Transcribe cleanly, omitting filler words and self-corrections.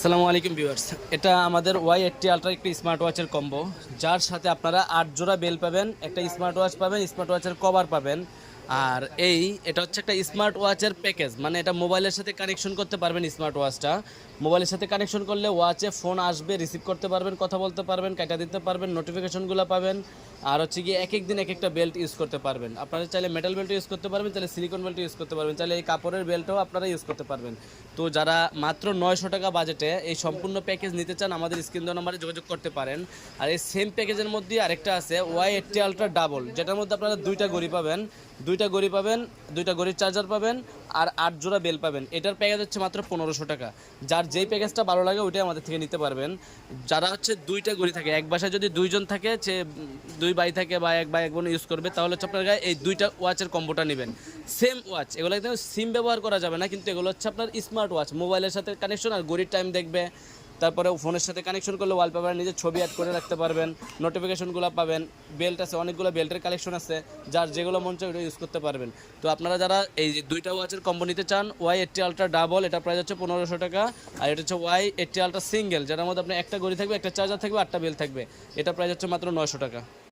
আসসালামু আলাইকুম ভিউয়ার্স। এটা আমাদের Y80 আলট্রা একটি স্মার্ট ওয়াচের কম্বো, যার সাথে আপনারা 8 জোড়া বেল পাবেন, একটা স্মার্ট ওয়াচ পাবেন, স্মার্ট ওয়াচের কভার পাবেন। আর এটা হচ্ছে একটা স্মার্ট ওয়াচের প্যাকেজ, মানে এটা মোবাইলের সাথে কানেকশন করতে পারবেন। স্মার্ট ওয়াচটা মোবাইলের সাথে কানেকশন করলে ওয়াচে ফোন আসবে, রিসিভ করতে পারবেন, কথা বলতে পারবেন, কাটা দিতে পারবেন, নোটিফিকেশনগুলো পাবেন। আর হচ্ছে গিয়ে এক এক দিন এক একটা বেল্ট ইউজ করতে পারবেন। আপনারা চাইলে মেটাল বেল্ট ইউজ করতে পারবেন, চাইলে সিলিকন বেল্ট ইউজ করতে পারবেন, চাইলে এই কাপড়ের বেল্টও আপনারা ইউজ করতে পারবেন। তো যারা মাত্র 900 টাকা বাজেটে এই সম্পূর্ণ প্যাকেজ নিতে চান, আমাদের স্ক্রিন দেওয়া নাম্বারে যোগাযোগ করতে পারেন। আর এই সেম প্যাকেজের মধ্যে আরেকটা আছে Y80 আলট্রা ডাবল, যেটার মধ্যে আপনারা দুইটা ঘড়ি পাবেন, দুইটা ঘড়ির চার্জার পাবেন, আর 8 জোড়া বেল পাবেন। এটার প্যাকেজ হচ্ছে মাত্র 1500 টাকা। যার যেই প্যাকেজটা ভালো লাগে ওইটাই আমাদের থেকে নিতে পারবেন। যারা হচ্ছে দুইটা ঘড়ি থাকে, এক বাসায় যদি দুইজন থাকে, সে দুই ভাই থাকে বা এক ভাই এক বোন ইউজ করবে, তাহলে হচ্ছে আপনার এই দুইটা ওয়াচের কম্বোটা নেবেন। সেম ওয়াচ, এগুলো কিন্তু সিম ব্যবহার করা যাবে না, কিন্তু এগুলো হচ্ছে আপনার স্মার্ট ওয়াচ, মোবাইলের সাথে কানেকশন আর ঘড়ির টাইম দেখবে। তারপরে ফোনের সাথে কানেকশন করলে ওয়ালপেপারে নিজের ছবি অ্যাড করে রাখতে পারবেন, নোটিফিকেশনগুলো পাবেন। বেল্ট আছে, অনেকগুলো বেল্টের কালেকশন আছে, যার যেগুলো মন চায় ওটা ইউজ করতে পারবেন। তো আপনারা যারা এই যে দুইটা ওয়াচের কম্বো নিতে চান, Y80 আলট্রা ডাবল, এটা প্রাইস হচ্ছে 1500 টাকা। আর এটা হচ্ছে Y80 আলট্রা সিঙ্গেল, যেটার মধ্যে আপনার একটা ঘড়ি থাকবে, একটা চার্জার থাকবে, 8টা বেল থাকবে, এটা প্রাইস হচ্ছে মাত্র 900 টাকা।